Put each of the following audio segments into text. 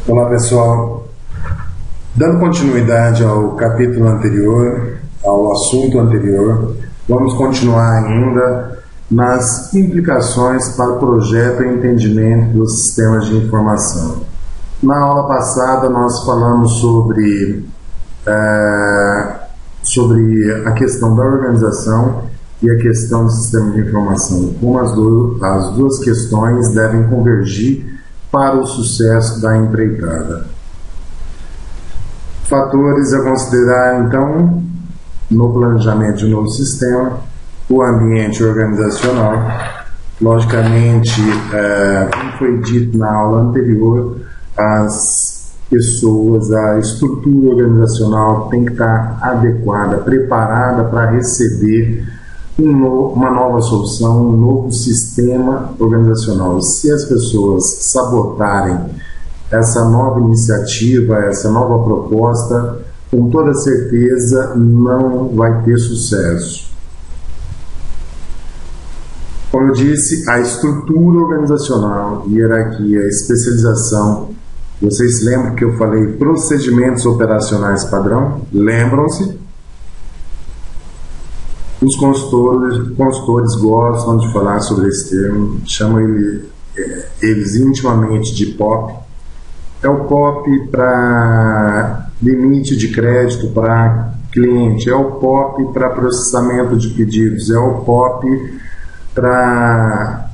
Olá pessoal, dando continuidade ao capítulo anterior, ao assunto anterior, vamos continuar ainda nas implicações para o projeto e entendimento dos sistemas de informação. Na aula passada nós falamos sobre a questão da organização e a questão do sistema de informação, como as duas questões devem convergir para o sucesso da empreitada. Fatores a considerar, então, no planejamento de um novo sistema: o ambiente organizacional. Logicamente, como foi dito na aula anterior, as pessoas, a estrutura organizacional tem que estar adequada, preparada para receber uma nova solução, um novo sistema organizacional. Se as pessoas sabotarem essa nova iniciativa, essa nova proposta, com toda certeza não vai ter sucesso. Como eu disse, a estrutura organizacional, hierarquia, especialização. Vocês lembram que eu falei procedimentos operacionais padrão? Lembram-se? Os consultores gostam de falar sobre esse termo, chamam eles intimamente de POP. É o POP para limite de crédito para cliente, é o POP para processamento de pedidos, é o POP para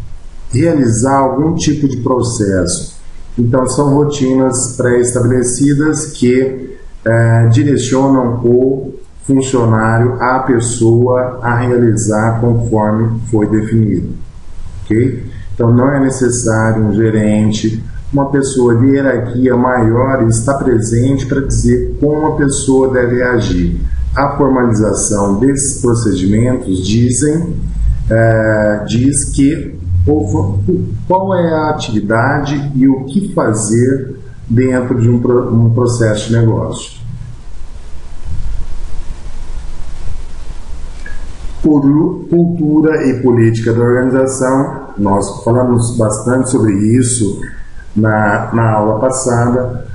realizar algum tipo de processo. Então, são rotinas pré-estabelecidas que direcionam o funcionário, a pessoa, a realizar conforme foi definido. Ok? Então, não é necessário um gerente, uma pessoa de hierarquia maior está presente para dizer como a pessoa deve agir. A formalização desses procedimentos diz que qual é a atividade e o que fazer dentro de um processo de negócio. Cultura e política da organização. Nós falamos bastante sobre isso na aula passada.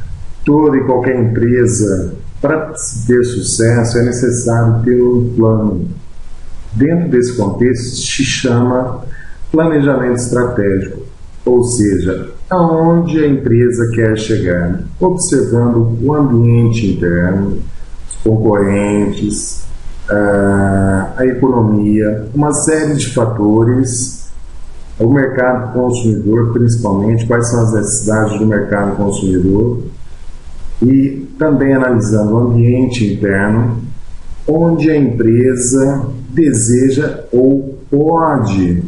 Toda e qualquer empresa, para ter sucesso, é necessário ter um plano. Dentro desse contexto, se chama planejamento estratégico, ou seja, aonde a empresa quer chegar, observando o ambiente interno, os concorrentes, a economia, uma série de fatores, o mercado consumidor principalmente, quais são as necessidades do mercado consumidor, e também analisando o ambiente interno, onde a empresa deseja ou pode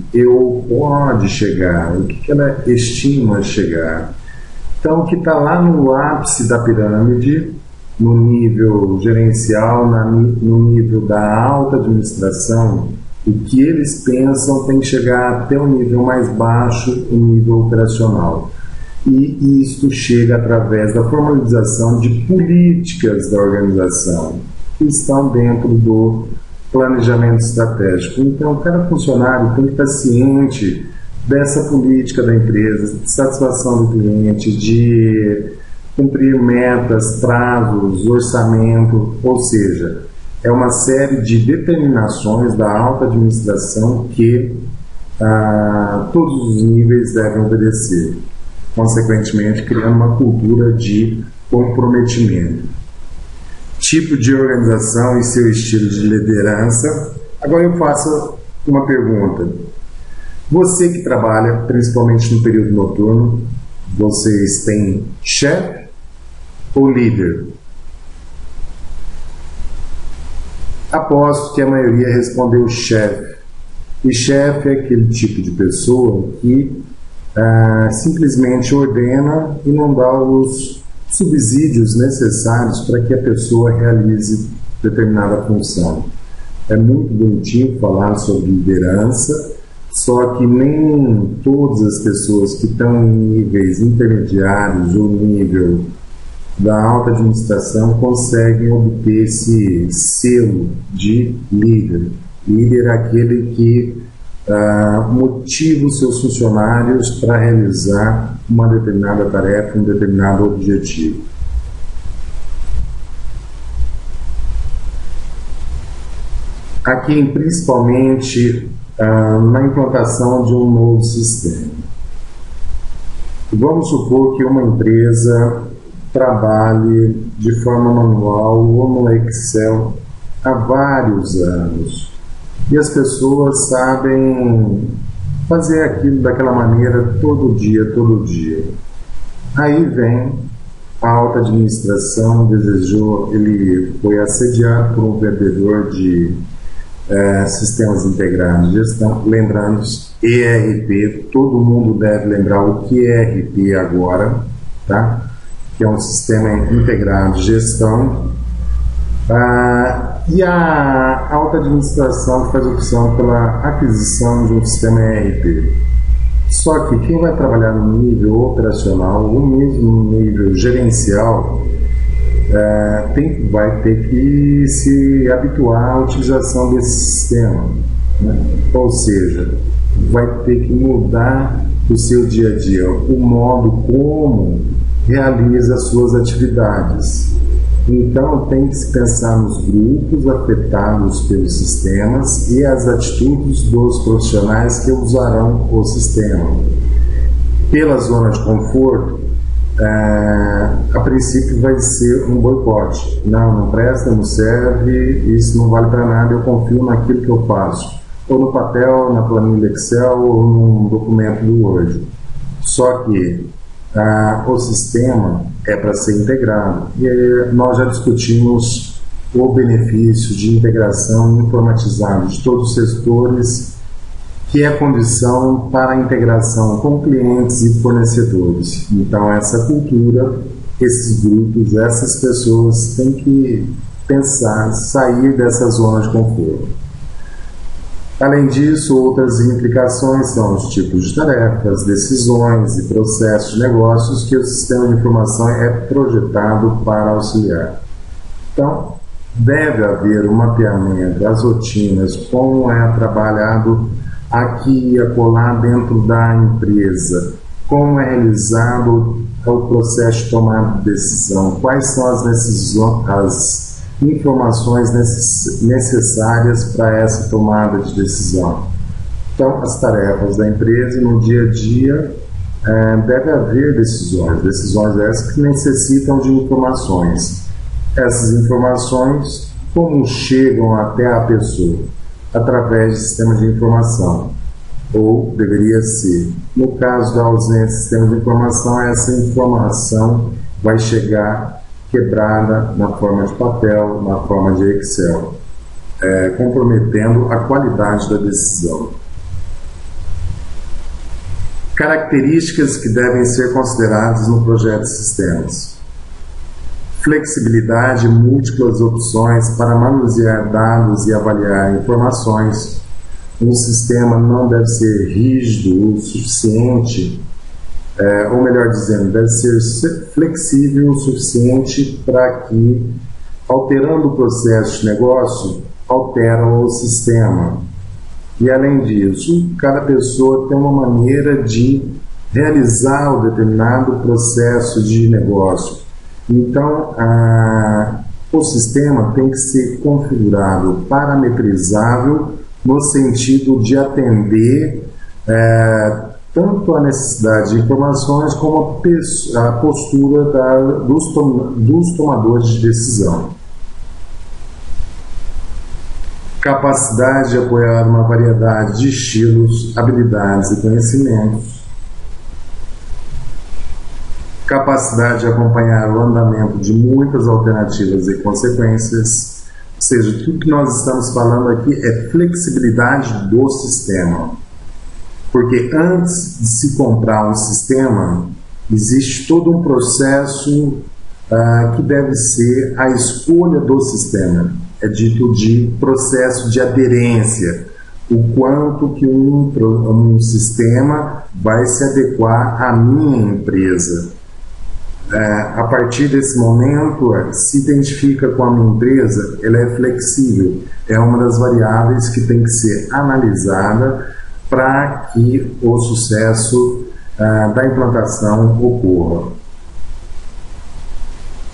chegar, o que ela estima chegar. Então, o que está lá no ápice da pirâmide, no nível gerencial, no nível da alta administração, o que eles pensam tem que chegar até o nível mais baixo, o nível operacional. E isto chega através da formalização de políticas da organização, que estão dentro do planejamento estratégico. Então, cada funcionário tem que estar ciente dessa política da empresa, de satisfação do cliente, de cumprir metas, prazos, orçamento, ou seja, é uma série de determinações da alta administração que todos os níveis devem obedecer, consequentemente criando uma cultura de comprometimento. Tipo de organização e seu estilo de liderança. Agora eu faço uma pergunta. Você que trabalha principalmente no período noturno, vocês têm chefe ou líder? Aposto que a maioria respondeu chefe. E chefe é aquele tipo de pessoa que simplesmente ordena e não dá os subsídios necessários para que a pessoa realize determinada função. É muito bonitinho falar sobre liderança, só que nem todas as pessoas que estão em níveis intermediários ou nível da alta administração conseguem obter esse selo de líder. Líder é aquele que motiva os seus funcionários para realizar uma determinada tarefa, um determinado objetivo. Aqui, principalmente, na implantação de um novo sistema. Vamos supor que uma empresa trabalhe de forma manual ou no Excel há vários anos e as pessoas sabem fazer aquilo daquela maneira todo dia. Aí vem a alta administração, ele foi assediado por um vendedor de sistemas integrados de gestão, lembrando ERP, todo mundo deve lembrar o que é ERP agora, tá? Que é um sistema integrado de gestão, e a alta administração faz opção pela aquisição de um sistema ERP. Só que quem vai trabalhar no nível operacional, ou mesmo no nível gerencial, vai ter que se habituar à utilização desse sistema, né? Ou seja, vai ter que mudar o seu dia a dia, o modo como realiza as suas atividades. Então tem que se pensar nos grupos afetados pelos sistemas e as atitudes dos profissionais que usarão o sistema. Pela zona de conforto, a princípio vai ser um boicote. Não presta, não serve, isso não vale para nada, eu confio naquilo que eu faço, ou no papel, na planilha Excel, ou num documento do Word. Só que o sistema é para ser integrado, e nós já discutimos o benefício de integração informatizada de todos os setores, que é condição para a integração com clientes e fornecedores. Então, essa cultura, esses grupos, essas pessoas têm que pensar, sair dessa zona de conforto. Além disso, outras implicações são os tipos de tarefas, decisões e processos de negócios que o sistema de informação é projetado para auxiliar. Então, deve haver um mapeamento das rotinas, como é trabalhado aqui e acolá dentro da empresa, como é realizado o processo de tomada de decisão, quais são as informações necessárias para essa tomada de decisão. Então, as tarefas da empresa no dia a dia, deve haver decisões essas que necessitam de informações. Essas informações, como chegam até a pessoa? Através de sistema de informação, ou deveria ser. No caso da ausência de sistema de informação, essa informação vai chegar quebrada na forma de papel, na forma de Excel, comprometendo a qualidade da decisão. Características que devem ser consideradas no projeto de sistemas: flexibilidade, múltiplas opções para manusear dados e avaliar informações. Um sistema não deve ser rígido o suficiente, ou melhor dizendo, deve ser flexível o suficiente para que, alterando o processo de negócio, altera o sistema. E além disso, cada pessoa tem uma maneira de realizar o determinado processo de negócio. Então, o sistema tem que ser configurado, parametrizável, no sentido de atender tanto a necessidade de informações como a postura dos tomadores de decisão. Capacidade de apoiar uma variedade de estilos, habilidades e conhecimentos. Capacidade de acompanhar o andamento de muitas alternativas e consequências. Ou seja, tudo que nós estamos falando aqui é flexibilidade do sistema. Porque antes de se comprar um sistema, existe todo um processo que deve ser a escolha do sistema. É dito de processo de aderência. O quanto que um sistema vai se adequar à minha empresa. A partir desse momento, se identifica com a minha empresa, ela é flexível. É uma das variáveis que tem que ser analisada para que o sucesso da implantação ocorra.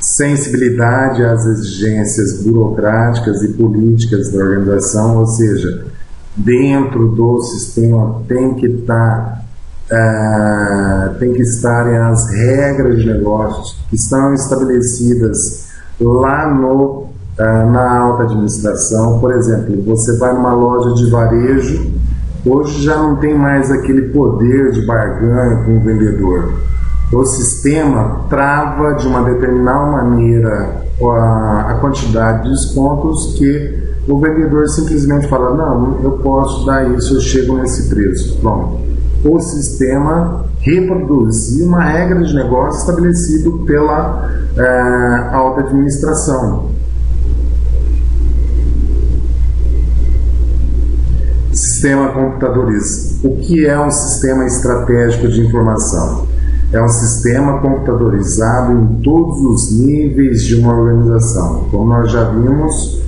Sensibilidade às exigências burocráticas e políticas da organização, ou seja, dentro do sistema tem que estarem as regras de negócios que estão estabelecidas lá na alta administração. Por exemplo, você vai numa loja de varejo, hoje já não tem mais aquele poder de barganha com o vendedor. O sistema trava de uma determinada maneira a quantidade de descontos que o vendedor simplesmente fala: não, eu posso dar isso, eu chego nesse preço. Pronto. O sistema reproduzir uma regra de negócio estabelecida pela alta administração. Sistema computadorizado. O que é um sistema estratégico de informação? É um sistema computadorizado em todos os níveis de uma organização. Como nós já vimos,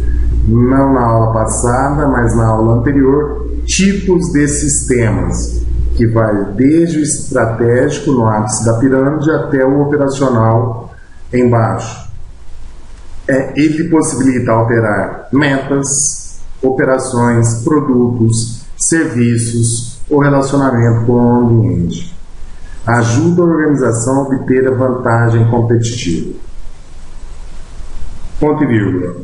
não na aula passada, mas na aula anterior, tipos de sistemas, que vai desde o estratégico no ápice da pirâmide até o operacional embaixo. Ele possibilita alterar metas, operações, produtos, serviços, o relacionamento com o ambiente. Ajuda a organização a obter a vantagem competitiva. Ponto e vírgula.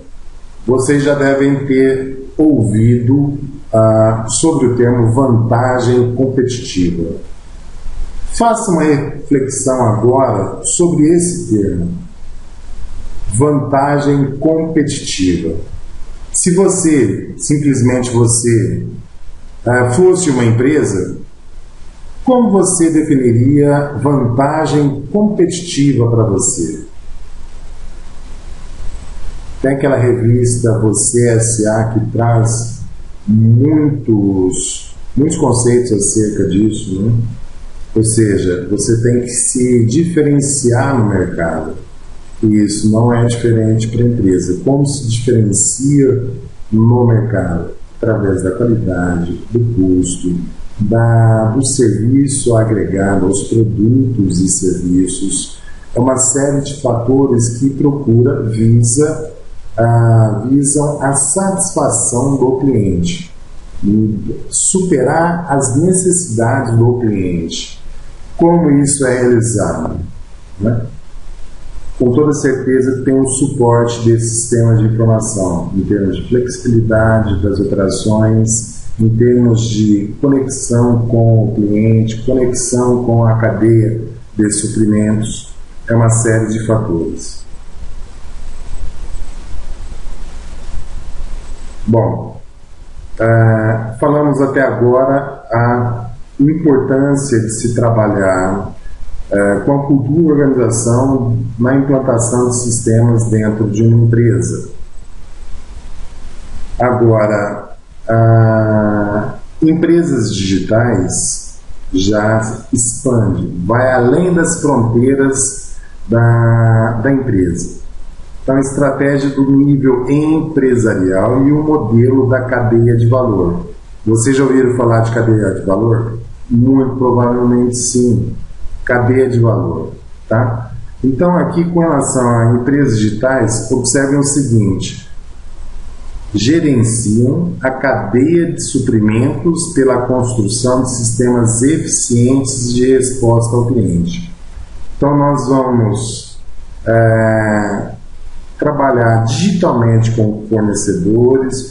Vocês já devem ter ouvido sobre o termo vantagem competitiva. Faça uma reflexão agora sobre esse termo. Vantagem competitiva. Se simplesmente você fosse uma empresa, como você definiria vantagem competitiva para você? Tem aquela revista Você S.A. que traz muitos conceitos acerca disso, né? Ou seja, você tem que se diferenciar no mercado. E isso não é diferente para a empresa. Como se diferencia no mercado? Através da qualidade, do custo, do serviço agregado aos produtos e serviços. É uma série de fatores que visam a satisfação do cliente, superar as necessidades do cliente. Como isso é realizado? Né? Com toda certeza tem um suporte desse sistema de informação, em termos de flexibilidade das operações, em termos de conexão com o cliente, conexão com a cadeia de suprimentos. É uma série de fatores. Bom, falamos até agora a importância de se trabalhar com a cultura e organização na implantação de sistemas dentro de uma empresa. Agora, empresas digitais já expande, vai além das fronteiras da empresa. Então, a estratégia do nível empresarial e o modelo da cadeia de valor. Vocês já ouviram falar de cadeia de valor? Muito provavelmente sim. Cadeia de valor, tá? Então, aqui com relação a empresas digitais, observem o seguinte: gerenciam a cadeia de suprimentos pela construção de sistemas eficientes de resposta ao cliente. Então, nós vamos trabalhar digitalmente com fornecedores,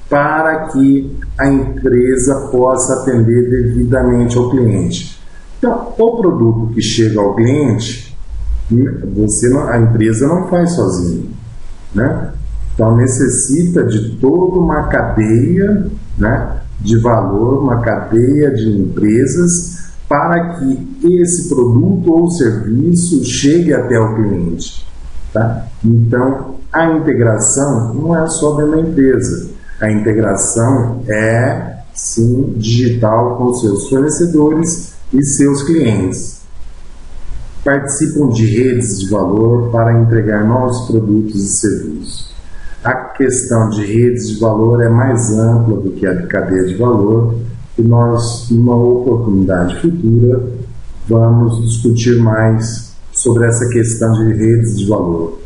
para que a empresa possa atender devidamente ao cliente. Então, o produto que chega ao cliente, a empresa não faz sozinha, né? Então, necessita de toda uma cadeia, né, de valor, uma cadeia de empresas, para que esse produto ou serviço chegue até o cliente, tá? Então, a integração não é só dentro da empresa. A integração é, sim, digital com seus fornecedores e seus clientes. Participam de redes de valor para entregar novos produtos e serviços. a questão de redes de valor é mais ampla do que a de cadeia de valor, e nós, numa oportunidade futura, vamos discutir mais sobre essa questão de redes de valor.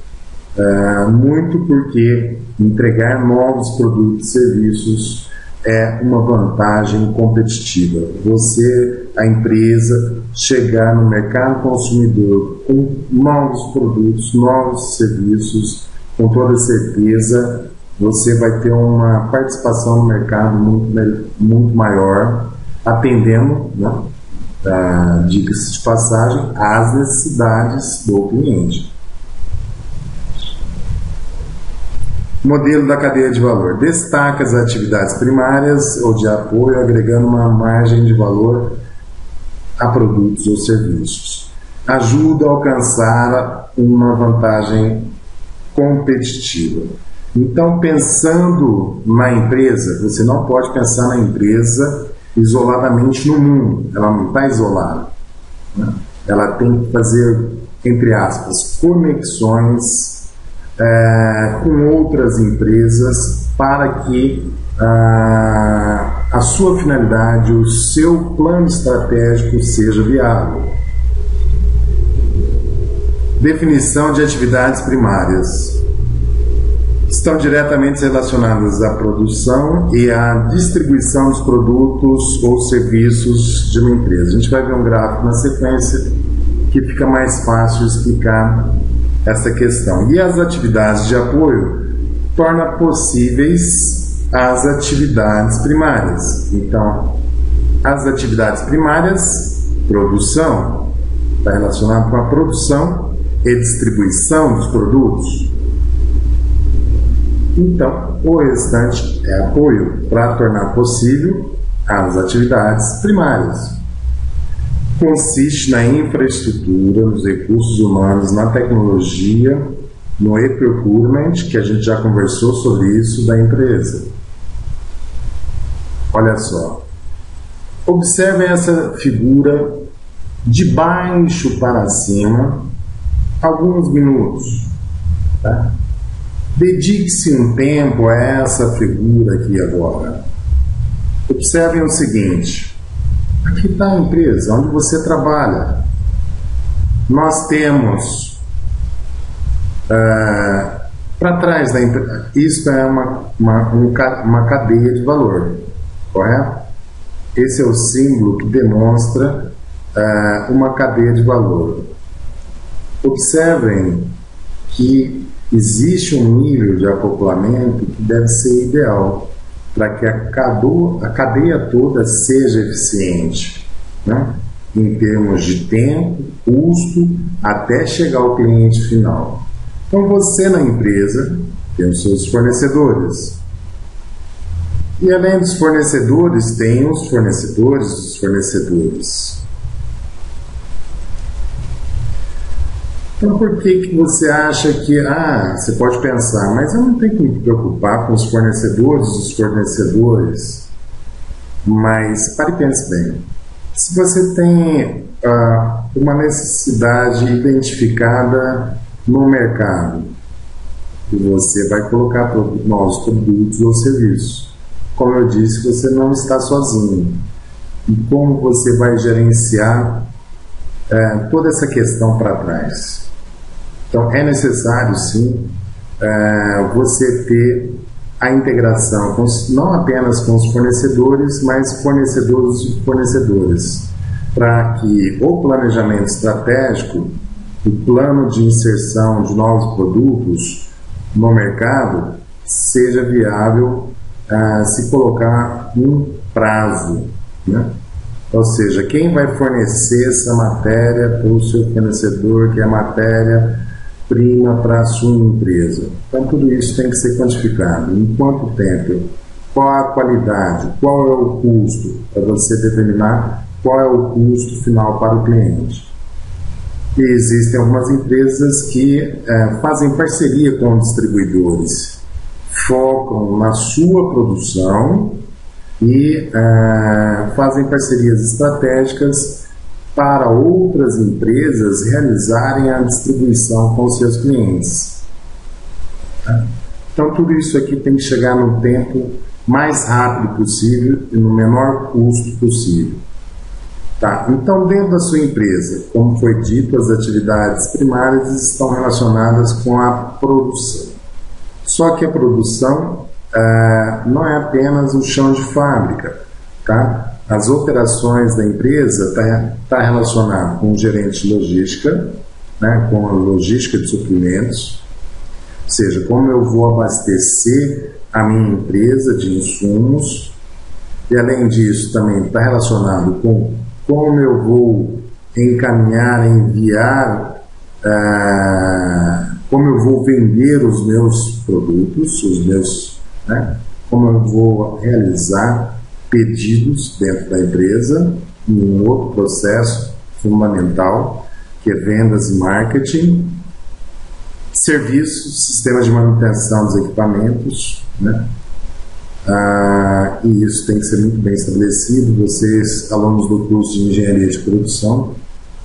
Muito porque entregar novos produtos e serviços é uma vantagem competitiva. Você, a empresa, chegar no mercado consumidor com novos produtos, novos serviços, com toda certeza você vai ter uma participação no mercado muito maior, atendendo, né, diga-se de passagem, às necessidades do cliente. Modelo da cadeia de valor. Destaca as atividades primárias ou de apoio, agregando uma margem de valor a produtos ou serviços. Ajuda a alcançar uma vantagem competitiva. Então, pensando na empresa, você não pode pensar na empresa isoladamente no mundo. Ela não está isolada, né? Ela tem que fazer, entre aspas, conexões com outras empresas para que a sua finalidade, o seu plano estratégico seja viável. Definição de atividades primárias. Estão diretamente relacionadas à produção e à distribuição dos produtos ou serviços de uma empresa. A gente vai ver um gráfico na sequência que fica mais fácil explicar essa questão. E as atividades de apoio tornam possíveis as atividades primárias. Então, as atividades primárias, produção, está relacionado com a produção e distribuição dos produtos. Então, o restante é apoio para tornar possível as atividades primárias. Consiste na infraestrutura, nos recursos humanos, na tecnologia, no e-procurement, que a gente já conversou sobre isso, da empresa. Olha só. Observem essa figura de baixo para cima, alguns minutos. Tá? Dedique-se um tempo a essa figura aqui agora. Observem o seguinte. Aqui está a empresa, onde você trabalha. Nós temos para trás da empresa, isso é uma cadeia de valor, correto? Esse é o símbolo que demonstra uma cadeia de valor. Observem que existe um nível de acoplamento que deve ser ideal para que a cadeia toda seja eficiente, né? Em termos de tempo, custo, até chegar ao cliente final. Então você na empresa tem os seus fornecedores. E além dos fornecedores, tem os fornecedores dos fornecedores. Então por que você acha que, você pode pensar, mas eu não tenho que me preocupar com os fornecedores dos fornecedores? Mas pare e pense bem. Se você tem uma necessidade identificada no mercado, e você vai colocar novos produtos ou serviços, como eu disse, você não está sozinho. E como você vai gerenciar toda essa questão para trás? Então, é necessário, sim, você ter a integração, não apenas com os fornecedores, mas fornecedores de fornecedores, para que o planejamento estratégico, o plano de inserção de novos produtos no mercado, seja viável se colocar um prazo, né? Ou seja, quem vai fornecer essa matéria para o seu fornecedor, que é a matéria-prima para a sua empresa. Então, tudo isso tem que ser quantificado. Em quanto tempo? Qual a qualidade? Qual é o custo? Para você determinar qual é o custo final para o cliente. E existem algumas empresas que fazem parceria com distribuidores, focam na sua produção e fazem parcerias estratégicas para outras empresas realizarem a distribuição com seus clientes. Então, tudo isso aqui tem que chegar no tempo mais rápido possível e no menor custo possível. Tá? Então, dentro da sua empresa, como foi dito, as atividades primárias estão relacionadas com a produção. Só que a produção não é apenas o chão de fábrica. Tá? As operações da empresa tá relacionado com o gerente de logística, né, com a logística de suprimentos, ou seja, como eu vou abastecer a minha empresa de insumos, e além disso também está relacionado com como eu vou encaminhar, enviar, como eu vou vender os meus produtos, né, como eu vou realizar pedidos dentro da empresa, em um outro processo fundamental, que é vendas e marketing, serviços, sistemas de manutenção dos equipamentos, né? E isso tem que ser muito bem estabelecido. Vocês, alunos do curso de Engenharia de Produção,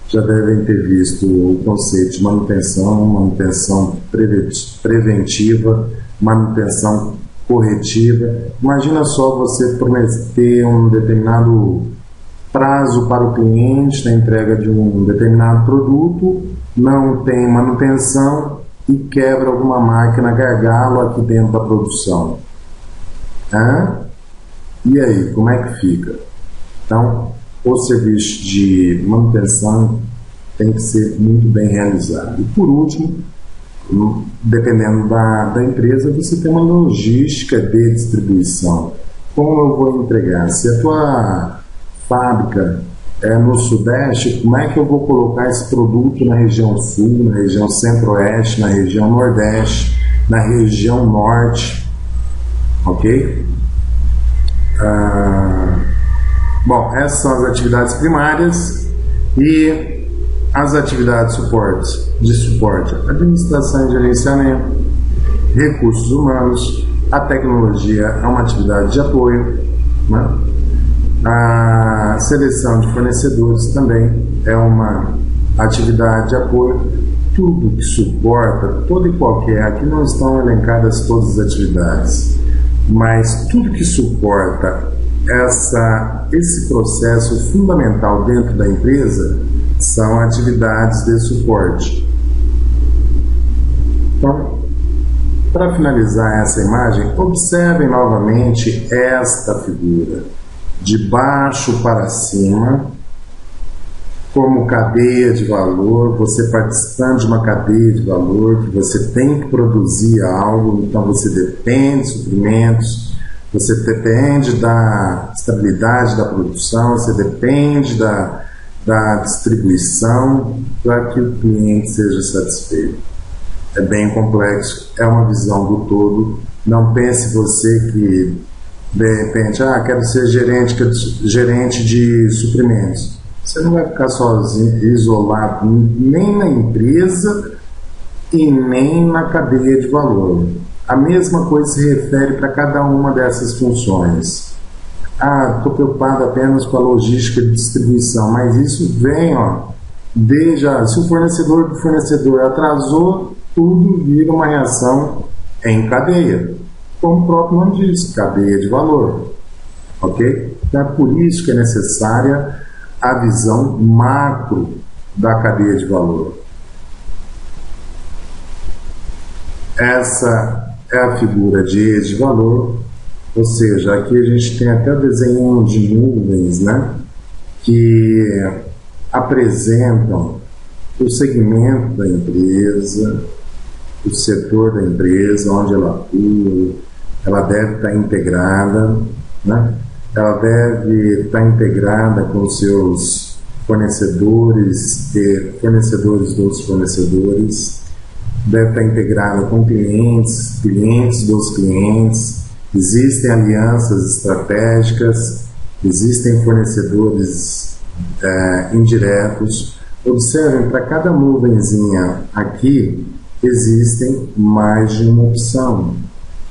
já devem ter visto o conceito de manutenção preventiva, manutenção corretiva. Imagina só você prometer um determinado prazo para o cliente na entrega de um determinado produto, não tem manutenção e quebra alguma máquina, gargalo aqui dentro da produção. E aí, como é que fica? Então, o serviço de manutenção tem que ser muito bem realizado. E por último, dependendo da empresa, você tem uma logística de distribuição. Como eu vou entregar? Se a tua fábrica é no Sudeste, como é que eu vou colocar esse produto na região Sul, na região Centro-Oeste, na região Nordeste, na região Norte? Ok? Bom, essas são as atividades primárias e as atividades de suporte, administração e gerenciamento, recursos humanos, a tecnologia é uma atividade de apoio, né? A seleção de fornecedores também é uma atividade de apoio. Tudo que suporta, todo e qualquer, aqui não estão elencadas todas as atividades, mas tudo que suporta esse processo fundamental dentro da empresa são atividades de suporte. Então, para finalizar essa imagem, observem novamente esta figura, de baixo para cima, como cadeia de valor, você participando de uma cadeia de valor, que você tem que produzir algo, então você depende de suprimentos, você depende da estabilidade da produção, você depende da distribuição para que o cliente seja satisfeito. É bem complexo, é uma visão do todo. Não pense você que de repente, quero ser gerente de suprimentos. Você não vai ficar sozinho, isolado, nem na empresa e nem na cadeia de valor. A mesma coisa se refere para cada uma dessas funções. Estou preocupado apenas com a logística de distribuição, mas isso vem, se o fornecedor do fornecedor atrasou, tudo vira uma reação em cadeia. Como o próprio nome diz, cadeia de valor. Ok? Então é por isso que é necessária a visão macro da cadeia de valor. Essa é a figura de eixo de valor, ou seja, aqui a gente tem até o desenho de nuvens, né, que apresentam o segmento da empresa, o setor da empresa, onde ela atua. Ela deve estar integrada, né? Ela deve estar integrada com seus fornecedores e fornecedores dos fornecedores, deve estar integrada com clientes, clientes dos clientes. Existem alianças estratégicas, existem fornecedores indiretos. Observem, para cada nuvenzinha aqui existem mais de uma opção.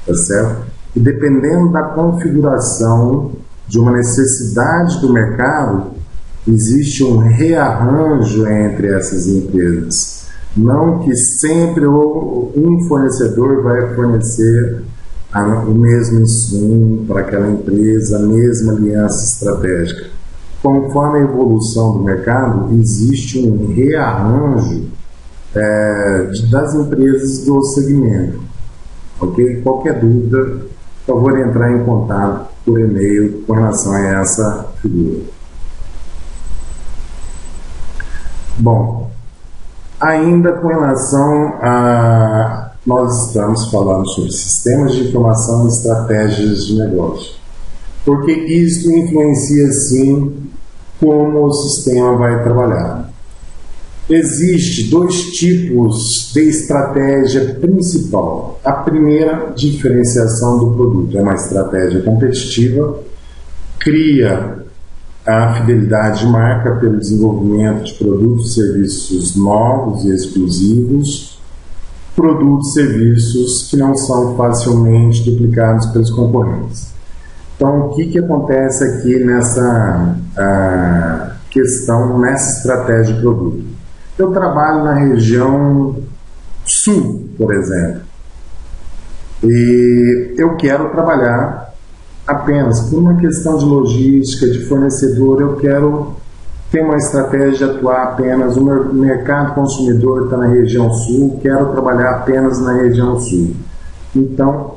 Tá certo? E dependendo da configuração de uma necessidade do mercado, existe um rearranjo entre essas empresas. Não que sempre um fornecedor vai fornecer o mesmo insumo para aquela empresa, a mesma aliança estratégica. Conforme a evolução do mercado, existe um rearranjo das empresas do segmento. Ok? Qualquer dúvida, por favor, entrar em contato por e-mail com relação a essa figura. Bom, ainda com relação a... Nós estamos falando sobre sistemas de informação e estratégias de negócio. Porque isso influencia, sim, como o sistema vai trabalhar. Existem dois tipos de estratégia principal. A primeira, diferenciação do produto. É uma estratégia competitiva, cria a fidelidade de marca pelo desenvolvimento de produtos e serviços novos e exclusivos, produtos e serviços que não são facilmente duplicados pelos concorrentes. Então, o que acontece aqui nessa questão, nessa estratégia de produto? Eu trabalho na região sul, por exemplo, e eu quero trabalhar apenas por uma questão de logística, de fornecedor. Eu quero ter uma estratégia de atuar apenas, o meu mercado consumidor está na região sul, quero trabalhar apenas na região sul. Então,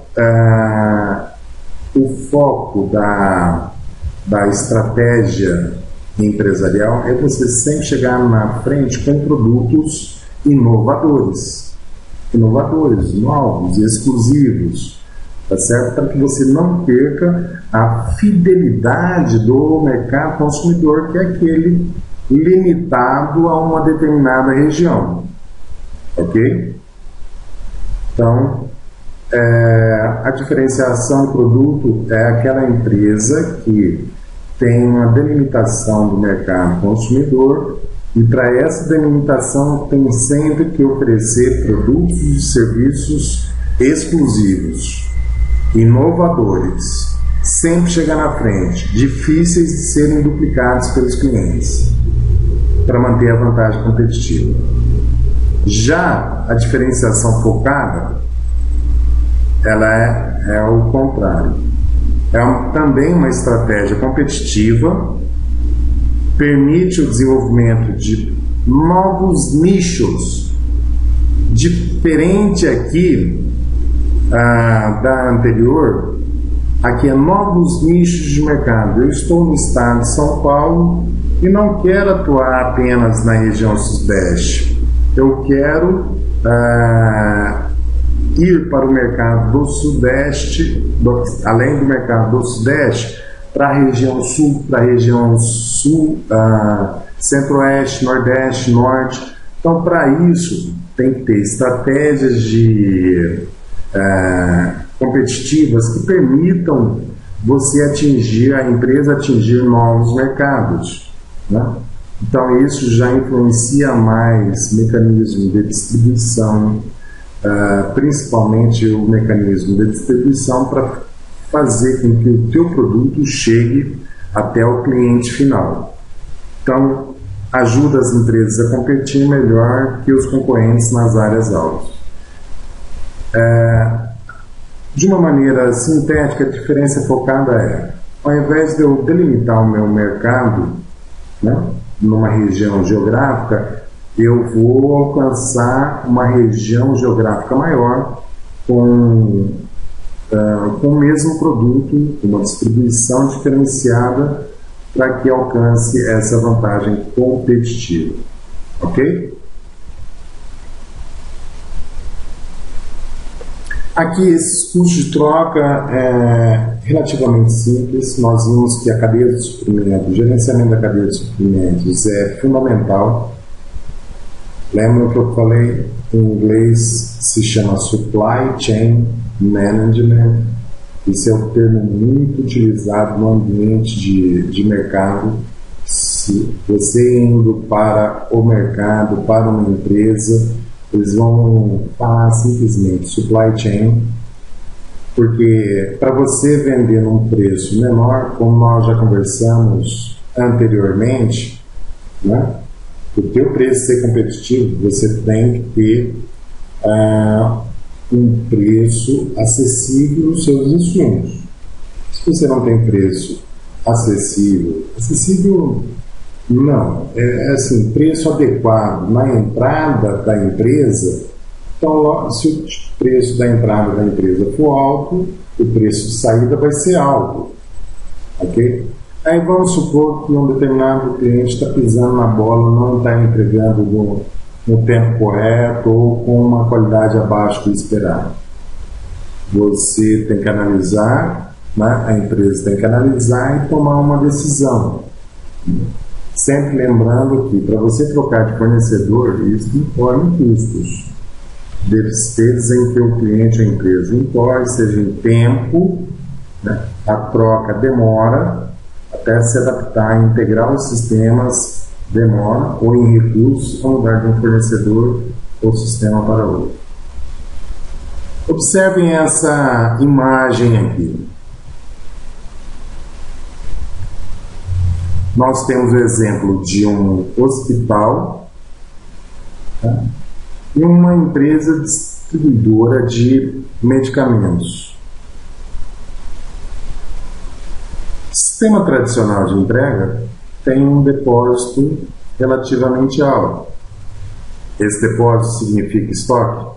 o foco da estratégia empresarial é você sempre chegar na frente com produtos inovadores, novos e exclusivos, tá certo? Para que você não perca a fidelidade do mercado consumidor, que é aquele limitado a uma determinada região, ok? Então, a diferenciação do produto é aquela empresa que tem uma delimitação do mercado consumidor e para essa delimitação tem sempre que oferecer produtos e serviços exclusivos, inovadores, sempre chegar na frente, difíceis de serem duplicados pelos clientes, para manter a vantagem competitiva. Já a diferenciação focada, ela é o contrário. Também uma estratégia competitiva, permite o desenvolvimento de novos nichos, diferente aqui da anterior. Aqui é novos nichos de mercado. Eu estou no estado de São Paulo e não quero atuar apenas na região sudeste. Eu quero ir para o mercado do sudeste, além do mercado do sudeste, para a região sul, centro-oeste, nordeste, norte. Então, para isso, tem que ter estratégias competitivas que permitam você a empresa atingir novos mercados, né? Então, isso já influencia mais mecanismo de distribuição, principalmente o mecanismo de distribuição para fazer com que o teu produto chegue até o cliente final. Então, ajuda as empresas a competir melhor que os concorrentes nas áreas altas. De uma maneira sintética, a diferença focada é, ao invés de eu delimitar o meu mercado, né, numa região geográfica, eu vou alcançar uma região geográfica maior com o mesmo produto, uma distribuição diferenciada para que alcance essa vantagem competitiva. Ok? Aqui, esses custos de troca é relativamente simples. Nós vimos que a cadeia de suprimento, o gerenciamento da cadeia de suprimentos é fundamental. Lembram que eu falei em inglês, se chama Supply Chain Management. Esse é um termo muito utilizado no ambiente de mercado. Se você indo para o mercado, para uma empresa, eles vão falar simplesmente supply chain, porque para você vender num preço menor, como nós já conversamos anteriormente, né, o teu preço ser competitivo, você tem que ter um preço acessível nos seus insumos. Se você não tem preço acessível não, é assim, preço adequado na entrada da empresa. Então, se o preço da entrada da empresa for alto, o preço de saída vai ser alto, ok? Aí vamos supor que um determinado cliente está pisando na bola, não está entregando no tempo correto ou com uma qualidade abaixo do esperado. Você tem que analisar, né? A empresa tem que analisar e tomar uma decisão. Sempre lembrando que para você trocar de fornecedor, isso importa custos. Despesas em que o cliente ou a empresa incorre, seja em tempo, né? A troca demora até se adaptar, integrar os sistemas demora, ou em recursos, ao mudar de um fornecedor ou sistema para outro. Observem essa imagem aqui. Nós temos o exemplo de um hospital, tá? E uma empresa distribuidora de medicamentos. O sistema tradicional de entrega tem um depósito relativamente alto. Esse depósito significa estoque.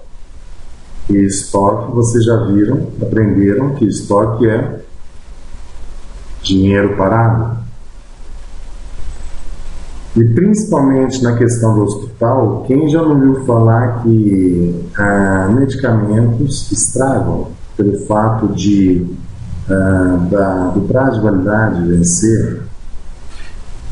E estoque, vocês já viram, aprenderam que estoque é dinheiro parado. E principalmente na questão do hospital, quem já não ouviu falar que medicamentos estragam pelo fato do prazo de validade vencer?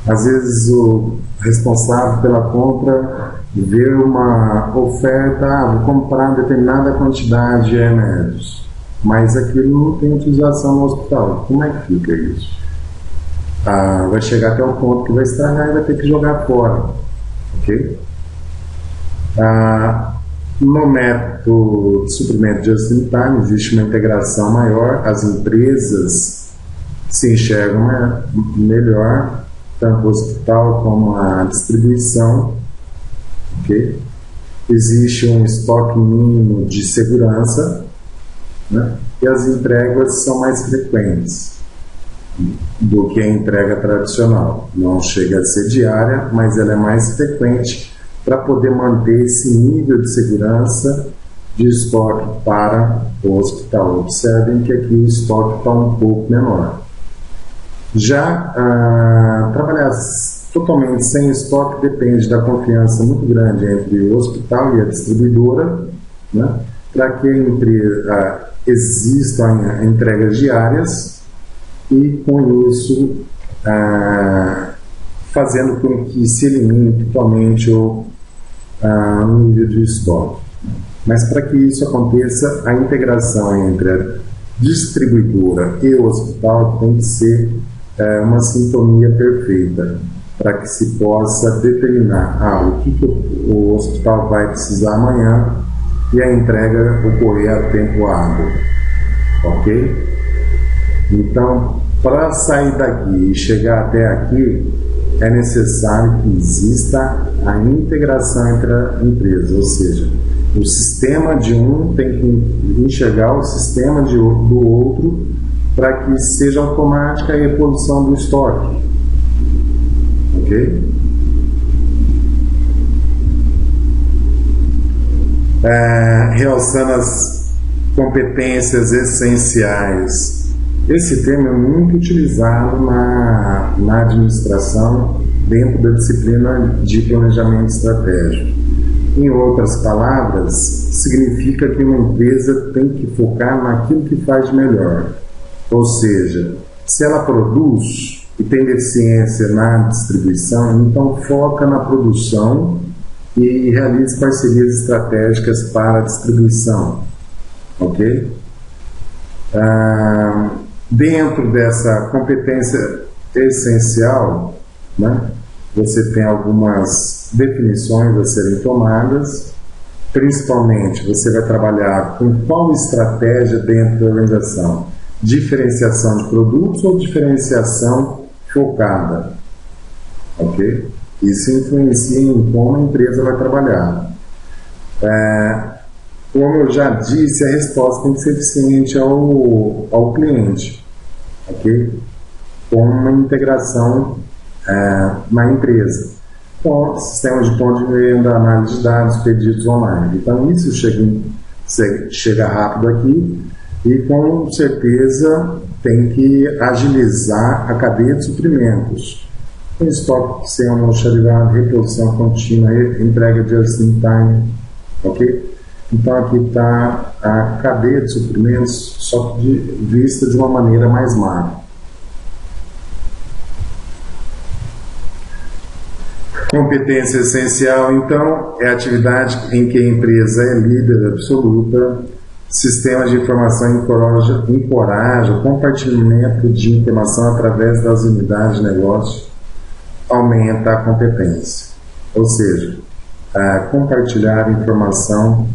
Às vezes o responsável pela compra vê uma oferta, vou comprar determinada quantidade de remédios, mas aquilo não tem utilização no hospital. Como é que fica isso? Vai chegar até o ponto que vai estragar e vai ter que jogar fora, ok? No método de suprimento just in time existe uma integração maior, as empresas se enxergam melhor, tanto o hospital como a distribuição, ok? Existe um estoque mínimo de segurança, né? E as entregas são mais frequentes do que a entrega tradicional. Não chega a ser diária, mas ela é mais frequente para poder manter esse nível de segurança de estoque para o hospital. Observem que aqui o estoque está um pouco menor. Já trabalhar totalmente sem estoque depende da confiança muito grande entre o hospital e a distribuidora, né, para que a empresa existam entregas diárias e com isso fazendo com que se elimine totalmente o nível de estoque. Mas para que isso aconteça, a integração entre a distribuidora e o hospital tem que ser uma sintonia perfeita, para que se possa determinar o que o hospital vai precisar amanhã e a entrega ocorrer a tempo hábil, ok? Então, para sair daqui e chegar até aqui, é necessário que exista a integração entre a empresa, ou seja, o sistema de um tem que enxergar o sistema do outro para que seja automática a reposição do estoque, ok? Realçando as competências essenciais. Esse termo é muito utilizado na administração dentro da disciplina de planejamento estratégico. Em outras palavras, significa que uma empresa tem que focar naquilo que faz de melhor. Ou seja, se ela produz e tem deficiência na distribuição, então foca na produção e realize parcerias estratégicas para a distribuição. Ok? Dentro dessa competência essencial, né, você tem algumas definições a serem tomadas. Principalmente, você vai trabalhar com qual estratégia dentro da organização? Diferenciação de produtos ou diferenciação focada? Ok? Isso influencia em como a empresa vai trabalhar. Como eu já disse, a resposta tem que ser eficiente ao cliente, ok? Com uma integração na empresa, com sistemas de ponto de venda, análise de dados, pedidos online. Então isso chega rápido aqui e com certeza tem que agilizar a cadeia de suprimentos. Tem estoque sem almoxarifado, reposição contínua, entrega de just in time, ok? Então aqui está a cadeia de suprimentos, só que vista de uma maneira mais macro. Competência essencial, então, é a atividade em que a empresa é líder absoluta. Sistemas de informação encoraja o compartilhamento de informação através das unidades de negócio, aumenta a competência. Ou seja, compartilhar informação,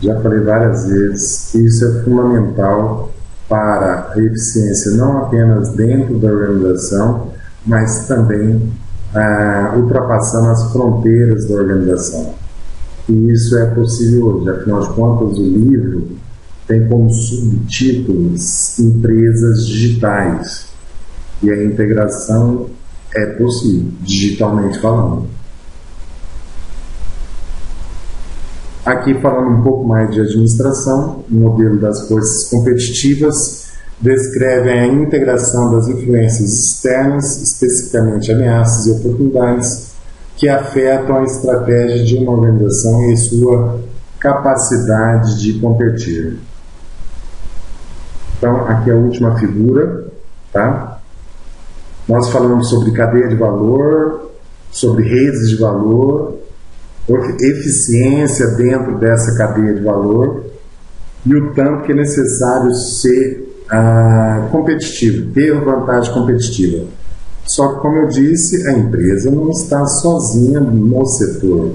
já falei várias vezes, isso é fundamental para a eficiência não apenas dentro da organização, mas também ultrapassando as fronteiras da organização. E isso é possível hoje, afinal de contas o livro tem como subtítulos empresas digitais, e a integração é possível, digitalmente falando. Aqui falando um pouco mais de administração, o modelo das forças competitivas descreve a integração das influências externas, especificamente ameaças e oportunidades, que afetam a estratégia de uma organização e sua capacidade de competir. Então, aqui é a última figura, tá? Nós falamos sobre cadeia de valor, sobre redes de valor, eficiência dentro dessa cadeia de valor e o tanto que é necessário ser competitivo, ter vantagem competitiva. Só que, como eu disse, a empresa não está sozinha no setor,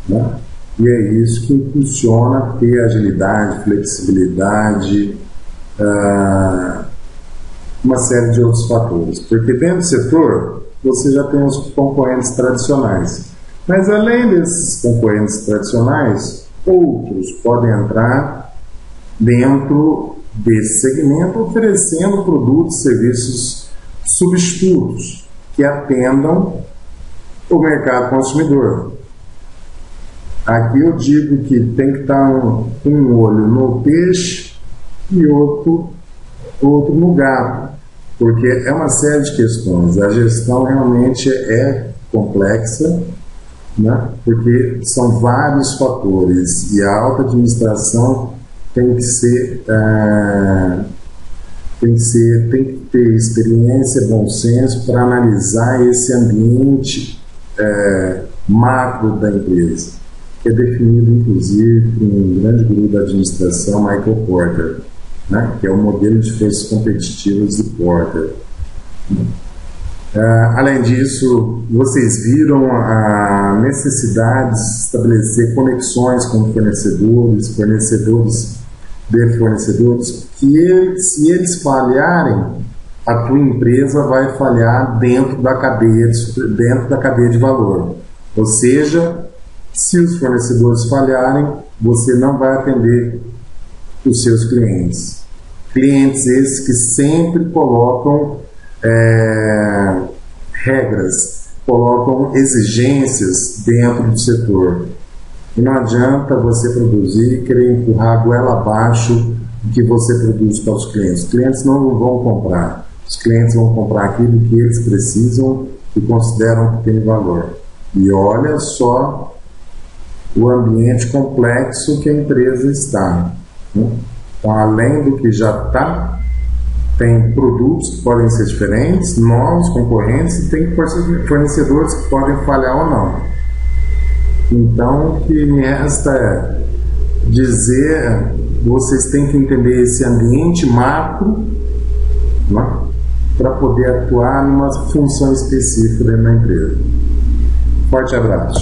né? E é isso que impulsiona ter agilidade, flexibilidade, uma série de outros fatores. Porque dentro do setor, você já tem os concorrentes tradicionais. Mas além desses concorrentes tradicionais, outros podem entrar dentro desse segmento, oferecendo produtos e serviços substitutos que atendam o mercado consumidor. Aqui eu digo que tem que estar um olho no peixe e outro no gato, porque é uma série de questões. A gestão realmente é complexa, né? Porque são vários fatores e a alta administração tem que ter experiência, bom senso para analisar esse ambiente macro da empresa, que é definido inclusive por um grande guru da administração, Michael Porter, né? Que é o modelo de forças competitivas de Porter. Além disso, vocês viram a necessidade de estabelecer conexões com fornecedores de fornecedores, que se eles falharem, a tua empresa vai falhar dentro da cadeia de valor. Ou seja, se os fornecedores falharem, você não vai atender os seus clientes. Clientes esses que sempre colocam regras, colocam exigências dentro do setor. E não adianta você produzir e querer empurrar a goela abaixo o que você produz para os clientes. Os clientes não vão comprar. Os clientes vão comprar aquilo que eles precisam e consideram que tem valor. E olha só o ambiente complexo que a empresa está, né? Então, além do que já está, tem produtos que podem ser diferentes, novos concorrentes, e tem fornecedores que podem falhar ou não. Então, o que me resta é dizer, vocês têm que entender esse ambiente macro, né, para poder atuar numa função específica dentro da empresa. Forte abraço.